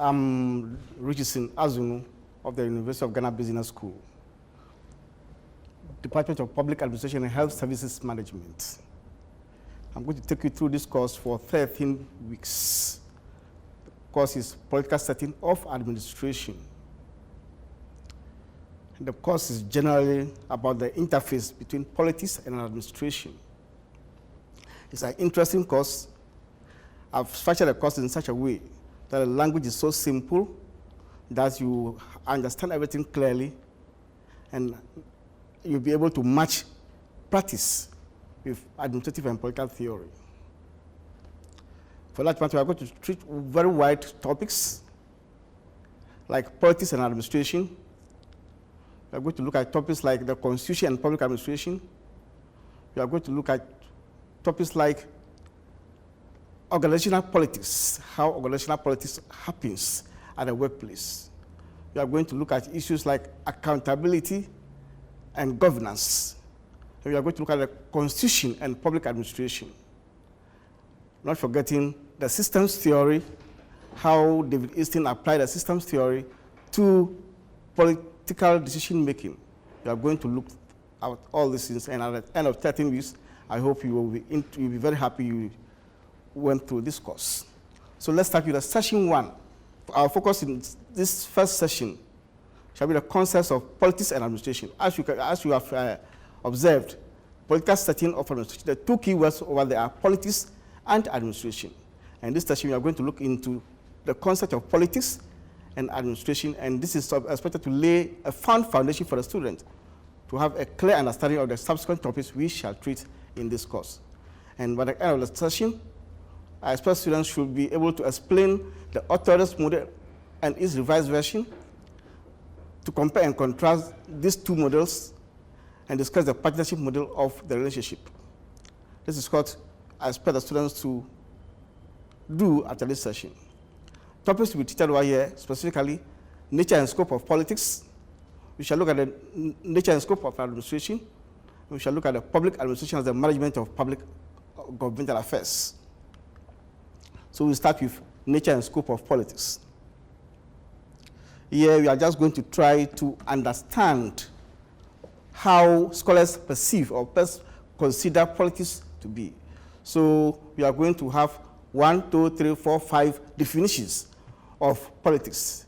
I'm Richardson Azunu of the University of Ghana Business School, Department of Public Administration and Health Services Management. I'm going to take you through this course for 13 weeks. The course is Political Setting of Administration. And the course is generally about the interface between politics and administration. It's an interesting course. I've structured the course in such a way that the language is so simple that you understand everything clearly and you'll be able to match practice with administrative and political theory. For that matter, we are going to treat very wide topics like politics and administration. We are going to look at topics like the Constitution and public administration. We are going to look at topics like organizational politics, how organizational politics happens at the workplace. We are going to look at issues like accountability and governance. And we are going to look at the Constitution and public administration. Not forgetting the systems theory, how David Easton applied the systems theory to political decision making. We are going to look at all these things, and at the end of 13 weeks, I hope you will be very happy you went through this course. So let's start with the session 1. Our focus in this first session shall be the concepts of politics and administration. As you have observed, political setting of administration, the two key words over there are politics and administration. And this session we are going to look into the concept of politics and administration, and this is expected to lay a firm foundation for the student to have a clear understanding of the subsequent topics we shall treat in this course. And by the end of the session, I expect students should be able to explain the authoritative model and its revised version, to compare and contrast these two models, and discuss the partnership model of the relationship. This is what I expect the students to do after this session. Topics to be treated over here, specifically nature and scope of politics. We shall look at the nature and scope of administration. We shall look at the public administration as the management of public governmental affairs. So we'll start with nature and scope of politics. Here we are just going to try to understand how scholars perceive or best consider politics to be. So we are going to have 1, 2, 3, 4, 5 definitions of politics.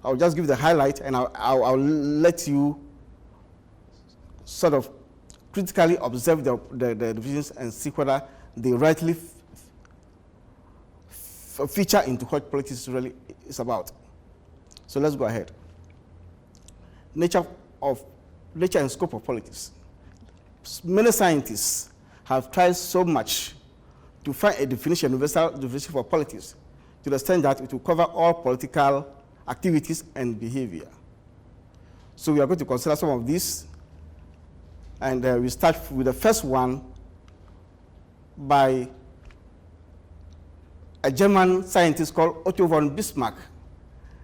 I'll just give the highlight, and I'll let you sort of critically observe the definitions and see whether they rightly feature into what politics really is about. So let's go ahead. Nature and scope of politics. Many scientists have tried so much to find a definition, universal definition for politics, to the extent that it will cover all political activities and behavior. So we are going to consider some of these, and we start with the first one by a German scientist called Otto von Bismarck.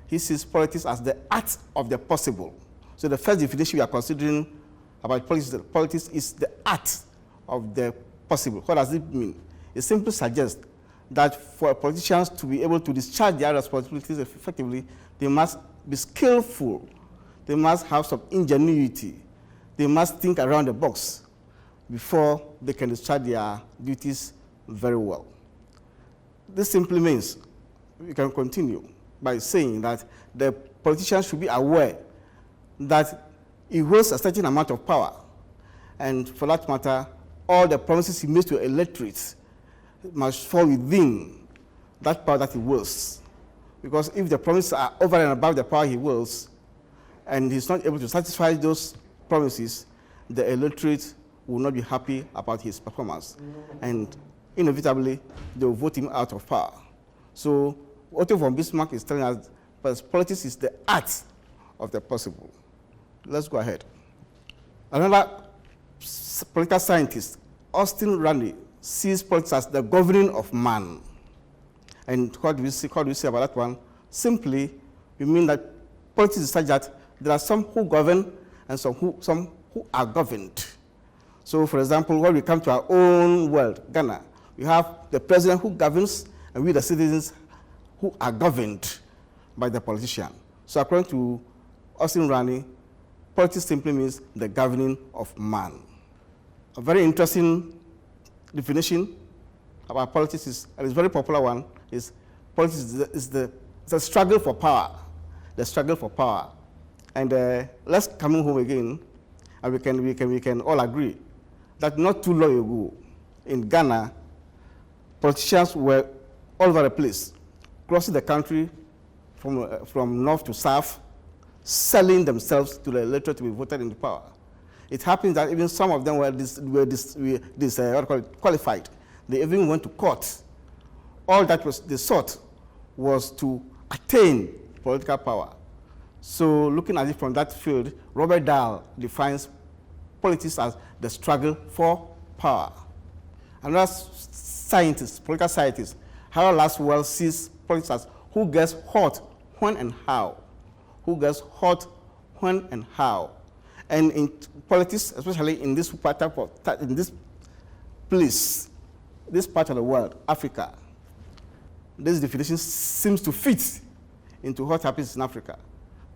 He sees politics as the art of the possible. So the first definition we are considering about politics is the art of the possible. What does it mean? It simply suggests that for politicians to be able to discharge their responsibilities effectively, they must be skillful, they must have some ingenuity, they must think around the box before they can discharge their duties very well. This simply means we can continue by saying that the politician should be aware that he holds a certain amount of power, and for that matter, all the promises he makes to electorate must fall within that power that he wields. Because if the promises are over and above the power he wields, and he's not able to satisfy those promises, the electorate will not be happy about his performance. And inevitably, they will vote him out of power. So Otto von Bismarck is telling us that politics is the art of the possible. Let's go ahead. Another political scientist, Austin Randi, sees politics as the governing of man. And what do we say about that one? Simply, we mean that politics is such that there are some who govern and some who are governed. So, for example, when we come to our own world, Ghana, we have the president who governs, and we, the citizens, who are governed. by the politician. So according to Austin Rani, politics simply means the governing of man. A very interesting definition about politics is, and it's a very popular one, is politics is the struggle for power. The struggle for power. And let's come home again, and we can all agree that not too long ago in Ghana, politicians were all over the place, crossing the country from north to south, selling themselves to the electorate to be voted into power. It happens that even some of them were qualified. They even went to court. All that they sought was to attain political power. So looking at it from that field, Robert Dahl defines politics as the struggle for power. Another scientist, political scientist, Harold Laswell, sees politics as who gets hot, when and how. Who gets hot, when and how. And in politics, especially in this part of this part of the world, Africa, this definition seems to fit into what happens in Africa.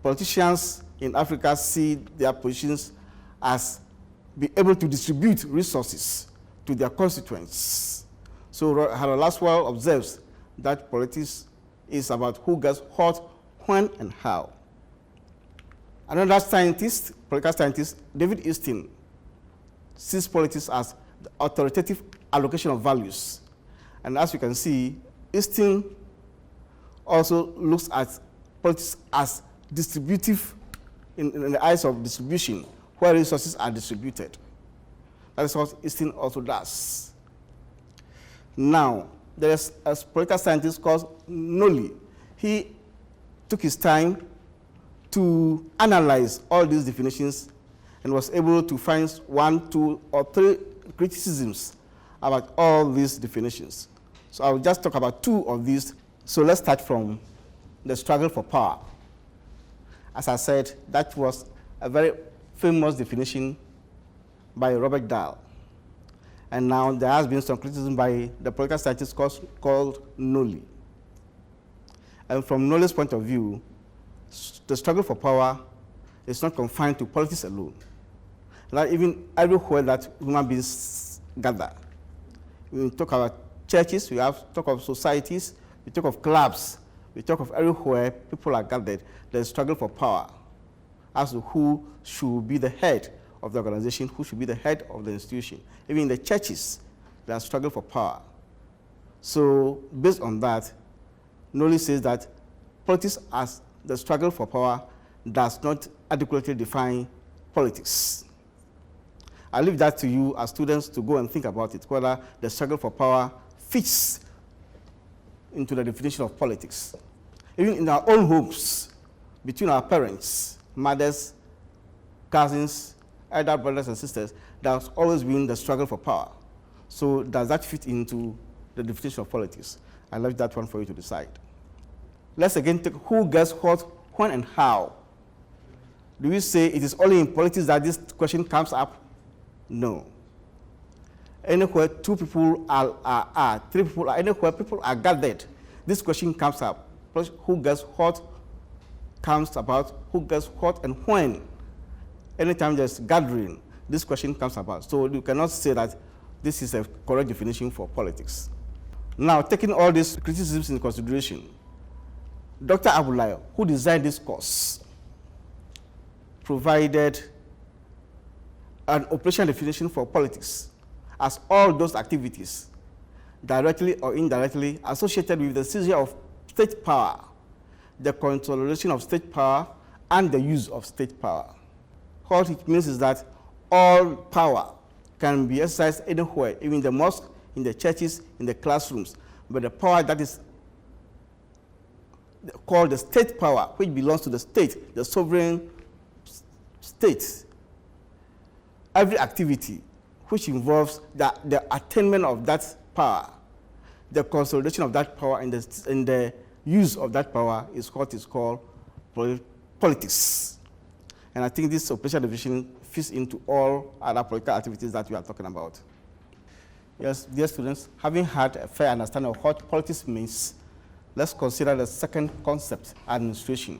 Politicians in Africa see their positions as being able to distribute resources to their constituents. So Harold Laswell observes that politics is about who gets hot, when and how. Another scientist, political scientist, David Easton, sees politics as the authoritative allocation of values. And as you can see, Easton also looks at politics as distributive in the eyes of distribution, where resources are distributed. That is what Easton also does. Now, there is a political scientist called Nolly. He took his time to analyze all these definitions and was able to find 1, 2, or 3 criticisms about all these definitions. So I will just talk about 2 of these. So let's start from the struggle for power. As I said, that was a very famous definition by Robert Dahl. And now there has been some criticism by the political scientist called Nolly. And from Nolly's point of view, the struggle for power is not confined to politics alone. That even everywhere that human beings gather. We talk about churches, we talk of societies, we talk of clubs, we talk of everywhere people are gathered. There's struggle for power as to who should be the head of the organization, who should be the head of the institution. Even in the churches, there's struggle for power. So based on that, Nolly says that politics as the struggle for power does not adequately define politics. I leave that to you as students to go and think about it, whether the struggle for power fits into the definition of politics. Even in our own homes, between our parents, mothers, cousins, elder brothers and sisters, there's always been the struggle for power. So does that fit into the definition of politics? I left that one for you to decide. Let's again take who gets what, when, and how. Do we say it is only in politics that this question comes up? No. Anywhere 2 people are 3 people are, anywhere people are gathered, this question comes up. Who gets what comes about, who gets what and when. Anytime there's gathering, this question comes about. So you cannot say that this is a correct definition for politics. Now, taking all these criticisms into consideration, Dr. Abulai, who designed this course, provided an operational definition for politics as all those activities, directly or indirectly, associated with the seizure of state power, the consolidation of state power, and the use of state power. What it means is that all power can be exercised anywhere, even in the mosque, in the churches, in the classrooms, but the power that is called the state power, which belongs to the state, the sovereign state. Every activity which involves the attainment of that power, the consolidation of that power, and the use of that power is what is called politics. And I think this operational division fits into all other political activities that we are talking about. Yes, dear students, having had a fair understanding of what politics means, let's consider the second concept, administration.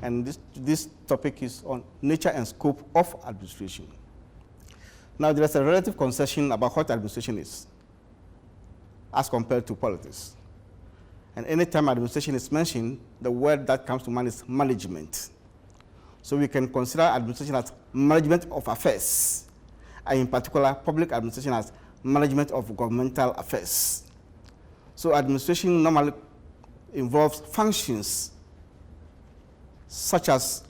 And this topic is on nature and scope of administration. Now, there is a relative concession about what administration is as compared to politics. And anytime administration is mentioned, the word that comes to mind is management. So we can consider administration as management of affairs, and in particular, public administration as management of governmental affairs. So administration normally involves functions such as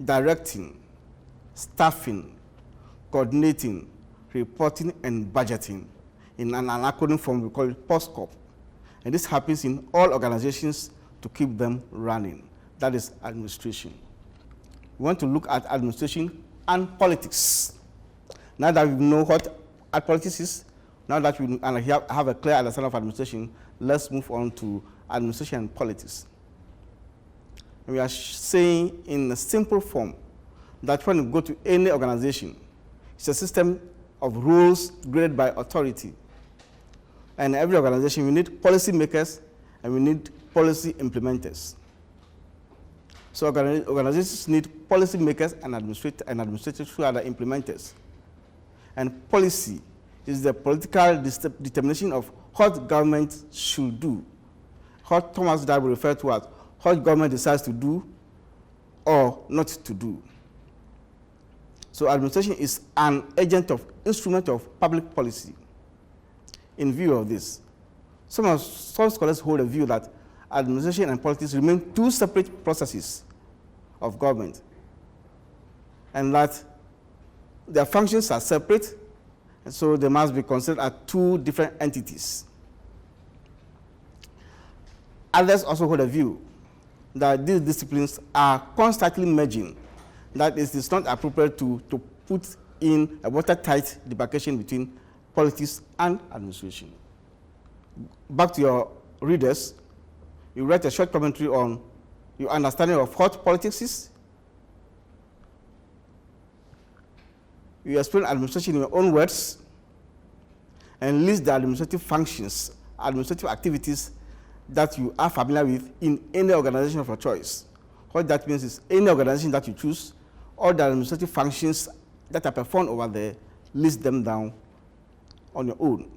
directing, staffing, coordinating, reporting, and budgeting. In an acronym form, we call it POSCOP. And this happens in all organizations to keep them running. That is administration. We want to look at administration and politics. Now that we know what politics is, now that we have a clear understanding of administration, let's move on to administration and politics. And we are saying in a simple form that when you go to any organization, it's a system of rules graded by authority. And every organization, we need policy makers and we need policy implementers. So organizations need policy makers and administrators who are the implementers. And policy is the political determination of what government should do, what Thomas Darby referred to as what government decides to do or not to do. So administration is an instrument of public policy. In view of this, some scholars hold a view that administration and politics remain two separate processes of government, and that their functions are separate, and so they must be considered as two different entities. Others also hold a view that these disciplines are constantly merging, that it is not appropriate to put in a watertight demarcation between politics and administration. Back to your readers, you write a short commentary on your understanding of what politics is. You explain administration in your own words and list the administrative functions, administrative activities that you are familiar with in any organization of your choice. What that means is any organization that you choose, all the administrative functions that are performed over there, list them down on your own.